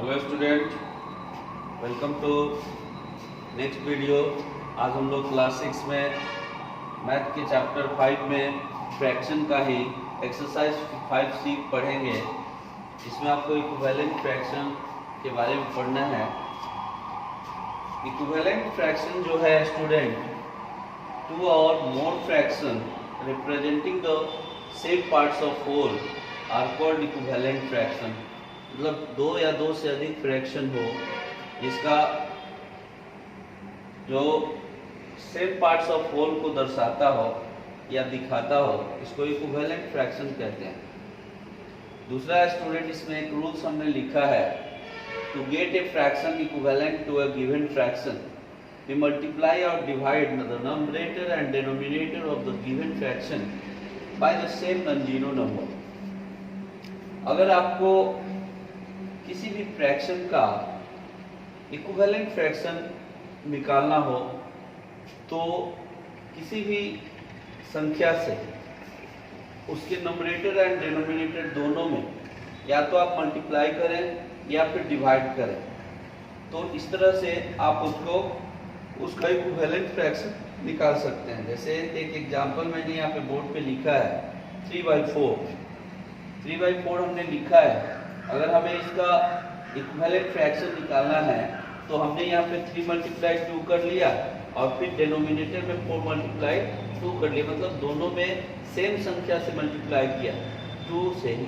Hello student, welcome to next video. आज हम लोग क्लास 6 में मैथ के चैप्टर 5 में फ्रैक्शन का ही एक्सरसाइज 5C पढ़ेंगे। इसमें आपको इक्विवेलेंट फ्रैक्शन के बारे में पढ़ना है। इक्विवेलेंट फ्रैक्शन जो है स्टूडेंट, टू और more fraction representing the same parts of whole are called equivalent fraction. मतलब दो या दो से अधिक फ्रैक्शन हो जिसका जो सेम पार्ट्स ऑफ होल को दर्शाता हो या दिखाता हो, इसको इक्विवेलेंट फ्रैक्शन कहते हैं। दूसरा स्टूडेंट, इसमें एक रूल्स हमने लिखा है, to get a fraction equivalent to a given fraction we multiply और divide the numerator and denominator of the given fraction by the same non zero number. अगर आपको किसी भी फ्रैक्शन का इक्विवेलेंट फ्रैक्शन निकालना हो तो किसी भी संख्या से उसके नंबरेटर एंड डिनोमिनेटर दोनों में या तो आप मल्टीप्लाई करें या फिर डिवाइड करें, तो इस तरह से आप उसका इक्विवेलेंट फ्रैक्शन निकाल सकते हैं। जैसे एक एग्जांपल मैंने यहाँ पे बोर्ड पे लिखा है 3/4। 3/4 हमने लिखा है। अगर हमें इसका इक्विवेलेंट फ्रैक्शन निकालना है तो हमने यहाँ पे 3 × 2 कर लिया और फिर डिनोमिनेटर में 4 × 2 कर लिया। मतलब दोनों में सेम संख्या से मल्टीप्लाई किया 2 से ही,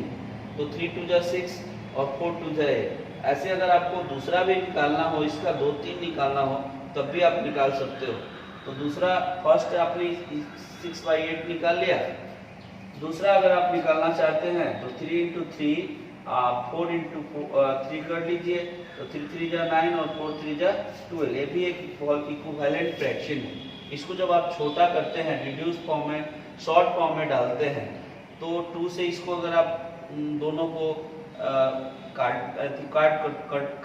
तो 3 × 2 = 6 और 4 × 2 = 8। ऐसे अगर आपको दूसरा भी निकालना हो, इसका 2, 3 निकालना हो तब भी आप निकाल सकते हो। तो दूसरा, फर्स्ट आपने 6/8 निकाल लिया। दूसरा अगर आप निकालना चाहते हैं तो 3 × 3 4 × 3 कर लीजिए, तो 3 × 3 = 9 और 4 × 3 = 12। ये भी एक इक्विवेलेंट फ्रैक्शन है। इसको जब आप छोटा करते हैं, रिड्यूस फॉर्म में, शॉर्ट फॉर्म में डालते हैं, तो 2 से इसको अगर आप दोनों को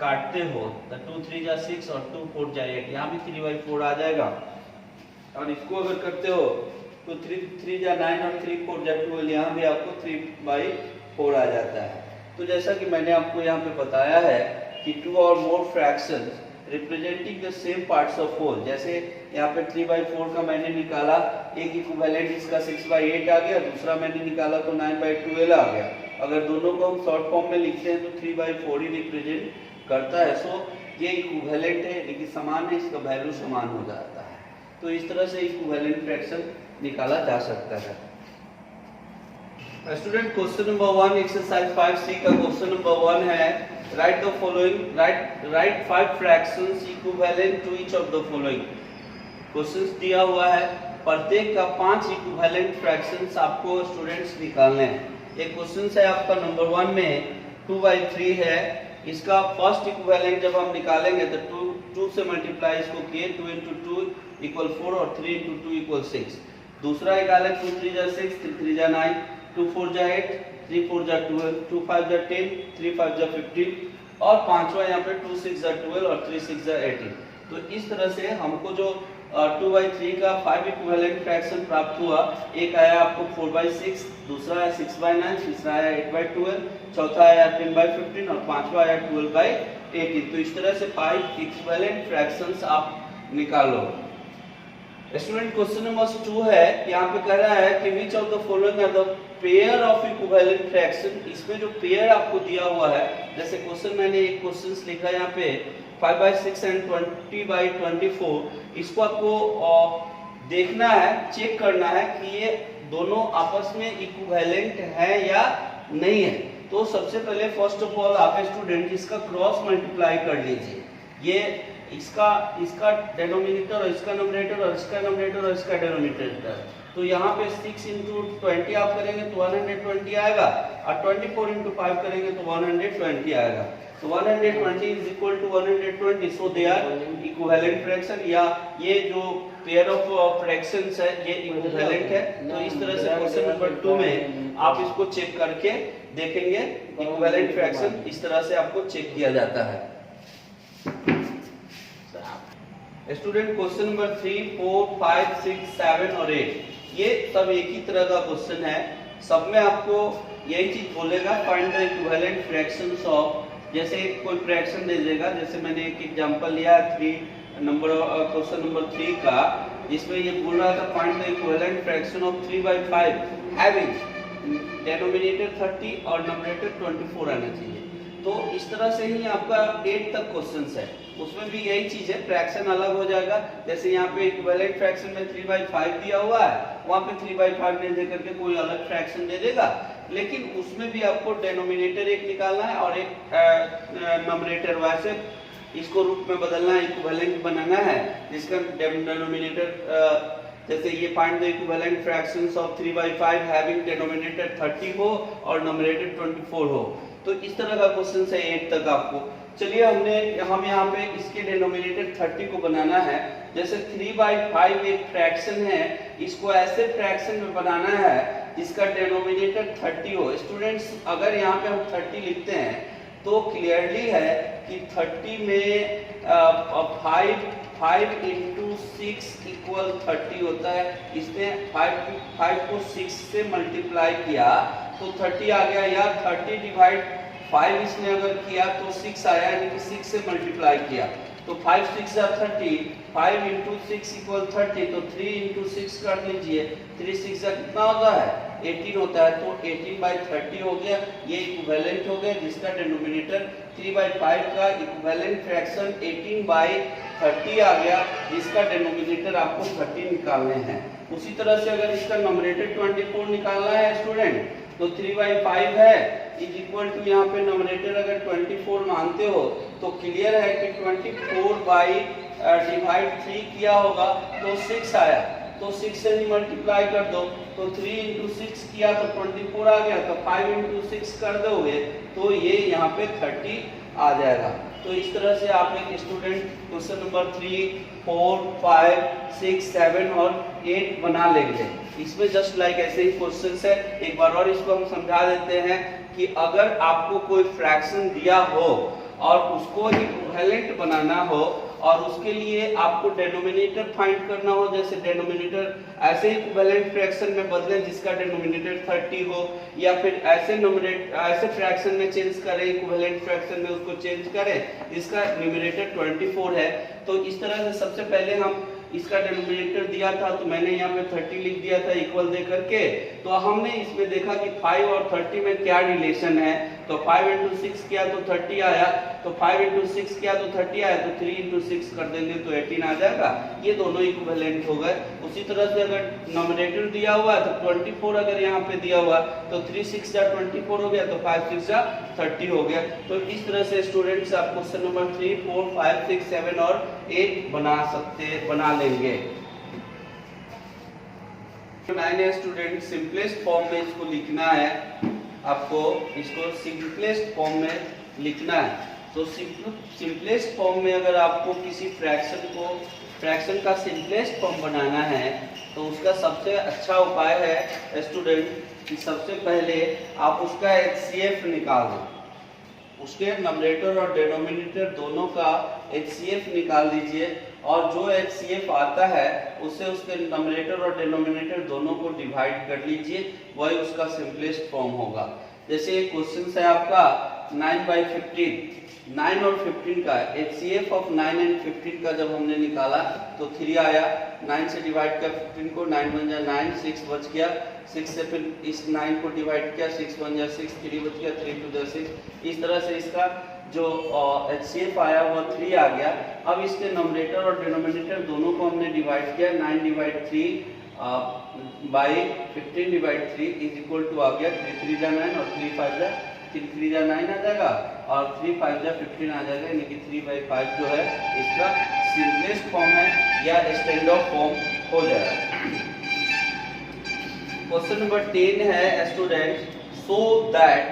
काटते हो तो 2 × 3 = 6 और 2 × 4 = 8। यहाँ भी 3/4 आ जाएगा। और इसको अगर करते हो तो 3 × 3 = 9 और 3 × 4 = 12। यहाँ भी आपको 3/4 आ जाता है। तो जैसा कि मैंने आपको यहाँ पे बताया है कि टू और more fractions representing the same parts of whole. जैसे यहाँ पे 3/4 का मैंने निकाला, एक इक्विवेलेंट इसका 6/8 आ गया, दूसरा मैंने निकाला तो 9/12 आ गया। अगर दोनों को हम शॉर्ट फॉर्म में लिखते हैं तो 3/4 ही रिप्रेजेंट करता है। सो ये इक्विवेलेंट है, लेकिन समान है, इसका वैल्यू समान हो जाता है। तो इस तरह से इक्विवेलेंट फ्रैक्शन निकाला जा सकता है। Student, question number 1 exercise 5C का क्वेश्चन नंबर 1 है, write the following, write 5 fractions equivalent to each of the following. Questions दिया हुआ है, प्रत्येक का 5 इक्विवेलेंट फ्रैक्शंस आपको स्टूडेंट्स निकालने हैं। एक क्वेश्चन है आपका नंबर 1 में 2/3 है। इसका फर्स्ट इक्विवेलेंट जब हम निकालेंगे तो 2 से मल्टीप्लाई इसको किए, 2 × 2 = 4 और 3 × 2 = 6। दूसरा निकालें, 2 × 3 = 6, 3 × 3 = 9, 2 × 4 = 8, 3 × 4 = 12, 2 × 5 = 10, 3 × 5 = 15 और पांचवा यहाँ पे 2 × 6 = 12 और 3 × 6 = 18। तो इस तरह से हमको जो 2/3 का 5 इक्विवेलेंट फ्रैक्शन प्राप्त हुआ। एक आया आपको 4/6, दूसरा आया 6/9, तीसरा आया 8/12, चौथा आया 10/15 और पांचवा आया 12/18। तो इस तरह से 5 इक्विवेलेंट फ्रैक्शंस आप निकालो। स्टूडेंट, क्वेश्चन नंबर 2 है, यहाँ पे कह रहा है कि which of the following are the pair of equivalent fraction. इसमें जो पेयर आपको दिया हुआ है, जैसे क्वेश्चन मैंने एक क्वेश्चन लिखा है यहाँ पे 5/6 एंड 20/24। इसको आपको देखना है, चेक करना है कि ये दोनों आपस में इक्विवेलेंट है या नहीं है। तो सबसे पहले फर्स्ट ऑफ ऑल आप स्टूडेंट इसका क्रॉस मल्टीप्लाई कर लीजिए। ये इसका डिनोमिनेटर और इसका नंबरेटर और इसका नंबरेटर और इसका डिनोमिनेटर। तो यहाँ पे 6 × 20 आप करेंगे तो 120 आएगा और 24 × 5 करेंगे तो 120 आएगा। तो 120 = 120, सो दे आर इक्विवेलेंट फ्रैक्शन, या ये जो पेयर ऑफ फ्रैक्शंस है ये इक्विवेलेंट है। तो इस तरह से क्वेश्चन नंबर 2 में आप इसको चेक करके देखेंगे। इक्विवेलेंट फ्रैक्शन इस तरह से आपको चेक किया जाता है। स्टूडेंट, क्वेश्चन नंबर 3, 4, 5, 6, 7 और 8 ये सब एक ही तरह का क्वेश्चन है। सब में आपको यही चीज बोलेगा, find the equivalent fractions of जैसे कोई फ्रैक्शन दे देगा, जैसे मैंने एक एग्जांपल लिया 3 नंबर क्वेश्चन नंबर 3 का, जिसमें ये बोल रहा था find the equivalent fraction of 3/5 having denominator 30 और न्यूमरेटर 24 आना चाहिए। तो इस तरह से ही आपका 8 तक क्वेश्चंस है, उसमें भी यही चीज है, फ्रैक्शन अलग हो जाएगा। जैसे यहाँ पे इक्विवेलेंट फ्रैक्शन में 3/5 दिया हुआ है, वहाँ पे 3/5 नहीं दे करके कोई अलग फ्रैक्शन दे देगा, लेकिन उसमें भी आपको डिनोमिनेटर एक निकालना है और एक न्यूमरेटर वैसे इसको रूप में बदलना है, इक्विवेलेंट बनाना है, जिसका डिनोमिनेटर जैसे ये find the equivalent fractions of 3/5 having denominator 30 हो और न्यूमरेटर 24 हो। तो इस तरह का क्वेश्चन है 8 तक आपको। चलिए हम यहाँ पे इसके डिनोमिनेटर 30 को बनाना है। जैसे 3/5 एक फ्रैक्शन है, इसको ऐसे फ्रैक्शन में बनाना है जिसका डिनोमिनेटर 30 हो। स्टूडेंट्स अगर यहाँ पे हम 30 लिखते हैं तो क्लियरली है कि 30 में 5 into 6 इक्वल 30 होता है। इसने 5 को 6 से मल्टीप्लाई किया तो 30 आ गया, या 30 डिवाइड 5 इसने अगर किया तो 6 आया, यानी कि 6 से मल्टीप्लाई किया तो 5 6 जा 30, 5 into 6 इक्वल 30, तो 3 into 6 कर लीजिए, 3 6 जा कितना होता है 18 होता है, तो 18/30 हो गया। ये इक्विवेलेंट हो गया, जिसका डिनोमिनेटर 3/5 का इक्विवेलेंट फ्रैक्शन 18/30 आ गया, जिसका डिनोमिनेटर आपको 30 निकालने हैं। उसी तरह से अगर इसका न्यूमरेटर 24 निकालना है स्टूडेंट, तो 3/5 है इज इक्वल टू, यहाँ पे न्यूमरेटर अगर 24 मानते हो तो क्लियर है कि 24/3 किया होगा तो 6 आया, तो 6 से ही मल्टीप्लाई कर दो, तो 3 into 6 किया तो 24 आ गया, तो 5 into 6 कर दोगे तो ये यहाँ पे 30 आ जाएगा। तो इस तरह से आप एक स्टूडेंट क्वेश्चन नंबर 3, 4, 5, 6, 7 और 8 बना लेंगे। इसमें जस्ट लाइक ऐसे ही क्वेश्चंस है। एक बार और इसको हम समझा देते हैं कि अगर आपको कोई फ्रैक्शन दिया हो और उसको इक्विवेलेंट बनाना हो और उसके लिए आपको डिनोमिनेटर फाइंड करना हो, जैसे डिनोमिनेटर ऐसे इक्विवेलेंट फ्रैक्शन में बदले जिसका डिनोमिनेटर 30 हो, या फिर ऐसे फ्रैक्शन में चेंज करें, इक्विवेलेंट फ्रैक्शन में उसको चेंज करें जिसका न्यूमरेटर 24 है। तो इस तरह से सबसे पहले हम इसका डिनोमिनेटर दिया था तो मैंने यहाँ पे 30 लिख दिया था इक्वल दे करके। तो हमने इसमें देखा कि 5 और 30 में क्या रिलेशन है, तो 5 into 6 किया तो 30 आया, तो 5 into 6 किया तो 30 आया, तो 3 into 6 कर देंगे तो 18 आ जाएगा। ये दोनों इक्विवेलेंट हो गए। उसी तरह से अगर न्यूमरेटर दिया हुआ है तो 24 अगर यहाँ पे दिया हुआ तो 3 6 जा 24 हो गया, तो 5 6 जा 30 हो गया। तो इस तरह से स्टूडेंट्स आप क्वेश्चन नंबर 3, 4, 5, 6, 7 और 8 बना लेंगे। 9 है स्टूडेंट, सिंपलेस्ट फॉर्म में इसको लिखना है, आपको इसको सिंपलेस्ट फॉर्म में लिखना है। तो सिंपलेस्ट फॉर्म में अगर आपको किसी फ्रैक्शन का सिंपलेस्ट फॉर्म बनाना है तो उसका सबसे अच्छा उपाय है स्टूडेंट कि सबसे पहले आप उसका HCF निकाल दो, उसके नंबरेटर और डिनोमिनेटर दोनों का HCF निकाल दीजिए, और जो HCF आता है उससे उसके नंबरेटर और डिनोमिनेटर दोनों को डिवाइड कर लीजिए, वही उसका सिंपलेस्ट फॉर्म होगा। जैसे एक क्वेश्चन है आपका 9/15, 9 और 15 का HCF ऑफ 9 एंड 15 का जब हमने निकाला तो 3 आया, 9 से डिवाइड किया 15 को, 9 बन जाए 9, 6 बच गया, 6 से फिर इस 9 को डिवाइड किया, 6 बन जाए 6, 3 बच गया, 3 to the 6। इस तरह से इसका जो HCF आया वो 3 आ गया। अब इसके नंबरेटर और डिनोमिनेटर दोनों को हमने डिवाइड किया, 9/3 बाई 15/3 इज इक्वल टू आ गया 3 3 जा 9 और 3 5 जा 9 आ जाएगा, और 3 5 जा 15 आ जाएगा, यानी कि 3/5 जो है इसका सिंपलेस्ट फॉर्म है या स्टैंड ऑफ फॉर्म हो जाएगा। क्वेश्चन नंबर 10 है student, so that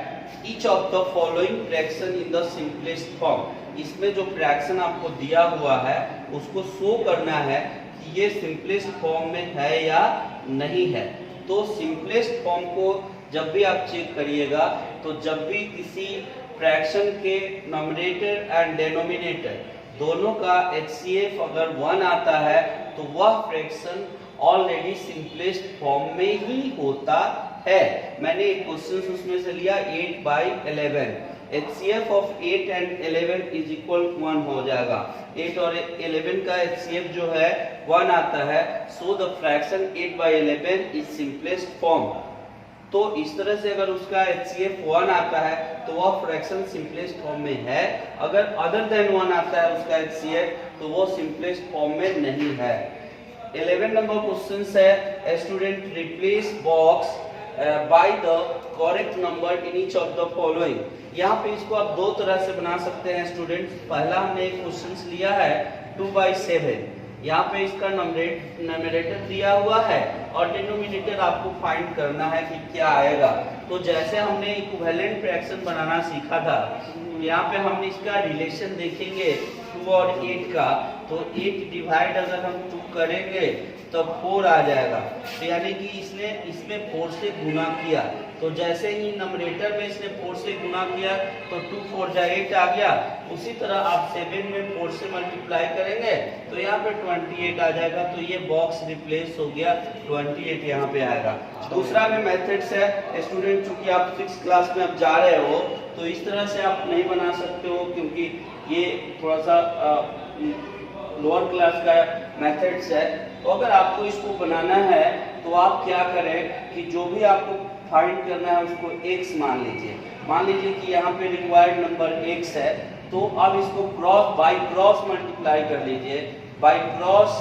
each of the following fraction in the simplest form. इसमें जो फ्रैक्शन आपको दिया हुआ है उसको शो करना है कि ये सिंपलेस्ट फॉर्म में है या नहीं है। तो सिंपलेस्ट फॉर्म को जब भी आप चेक करिएगा तो जब भी किसी फ्रैक्शन के नॉमिनेटर एंड डिनोमिनेटर दोनों का HCF अगर 1 आता है तो वह फ्रैक्शन ऑलरेडी सिंपलेस्ट फॉर्म में ही होता है। मैंने एक क्वेश्चन उसमें से लिया 8/11, HCF of 8 and 11 is equal 1 हो जाएगा। 8 और 11 का HCF जो है 1 आता है। So the fraction 8/11 is simplest form. तो इस तरह से अगर उसका HCF 1 आता है तो वह फ्रैक्शन सिंपलेस्ट फॉर्म में है। अगर अदर देन 1 आता है उसका HCF तो वो सिंपलेस्ट फॉर्म में नहीं है। 11 नंबर क्वेश्चन है student replace box by the correct number in each of the following. यहाँ पे इसको आप दो तरह से बना सकते हैं स्टूडेंट। पहला हमने एक क्वेश्चन लिया है 2/7, यहाँ पे इसका नंबरेटर दिया हुआ है और डिनोमिनेटर आपको फाइंड करना है कि क्या आएगा। तो जैसे हमने इक्विवेलेंट फ्रैक्शन बनाना सीखा था, यहाँ पे हम इसका रिलेशन देखेंगे 2 और 8 का। तो 8 डिवाइड अगर हम 2 करेंगे तो 4 आ जाएगा। तो यानी कि इसने इसमें 4 से गुना किया। तो जैसे ही नंबरेटर में इसने 4 से गुना किया तो 2 4 जा 8 आ गया। उसी तरह आप 7 में 4 से मल्टीप्लाई करेंगे तो यहाँ पे 28 आ जाएगा। तो ये बॉक्स रिप्लेस हो गया, 28 यहाँ पे आएगा। दूसरा में मेथड्स है स्टूडेंट, चूंकि आप 6th क्लास में अब जा रहे हो तो इस तरह से आप नहीं बना सकते हो, क्योंकि ये थोड़ा सा लोअर क्लास का मेथड्स है। तो अगर आपको इसको बनाना है तो आप क्या करें कि जो भी आपको फाइंड करना है उसको x मान लीजिए। मान लीजिए कि यहाँ पे रिक्वायर्ड नंबर x है, तो अब इसको बाई क्रॉस मल्टीप्लाई कर लीजिए। बाई क्रॉस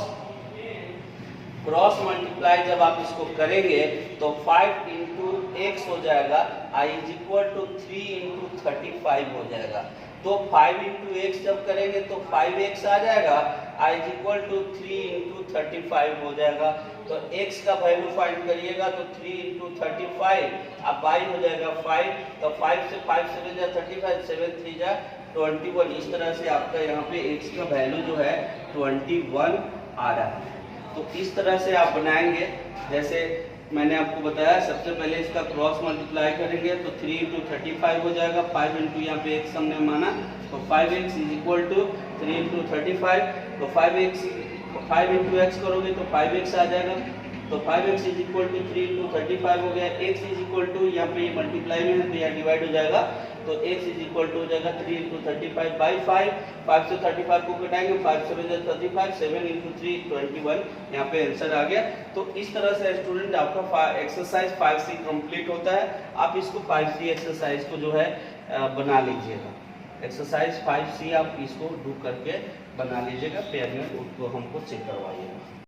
मल्टीप्लाई जब आप इसको करेंगे तो 5 इंटू एक्स हो जाएगा, i is equal to 3 into 35 हो जाएगा। तो 5 इंटू एक्स जब करेंगे तो 5x आ जाएगा, i is equal to 3 into 35 हो जाएगा। तो x का वैल्यू फाइंड करिएगा तो 3 इंटू 35 अब y हो जाएगा 5। तो 5 से 5 7 जा 35, 7 3 जा 21। इस तरह से आपका यहाँ पे x का वैल्यू जो है 21 आ रहा है। तो इस तरह से आप बनाएंगे जैसे मैंने आपको बताया। सबसे पहले इसका क्रॉस मल्टीप्लाई करेंगे तो 3 इंटू 35 हो जाएगा। 5 इंटू यहाँ पे x हमने माना तो 5x is equal to 3 into 35। तो 5 इंटू एक्स करोगे तो 5x आ जाएगा। तो 5x is equal to 3 into 35 हो गया। x इज इक्वल टू यहाँ पे ये मल्टीप्लाई में है तो यहाँ डिवाइड हो जाएगा। तो x इज इक्वल टू हो जाएगा 3 इंटू 35 बाई 5। 5 से 35 को घटाएंगे, 5 7 जा 35, 7 इंटू 3 21। यहाँ पे आंसर आ गया। तो इस तरह से स्टूडेंट आपका एक्सरसाइज 5C कंप्लीट होता है। आप इसको 5C एक्सरसाइज को जो है बना लीजिएगा। एक्सरसाइज 5C आप इसको डू करके बना लीजिएगा, पेयर में उसको हमको चेक करवाइएगा।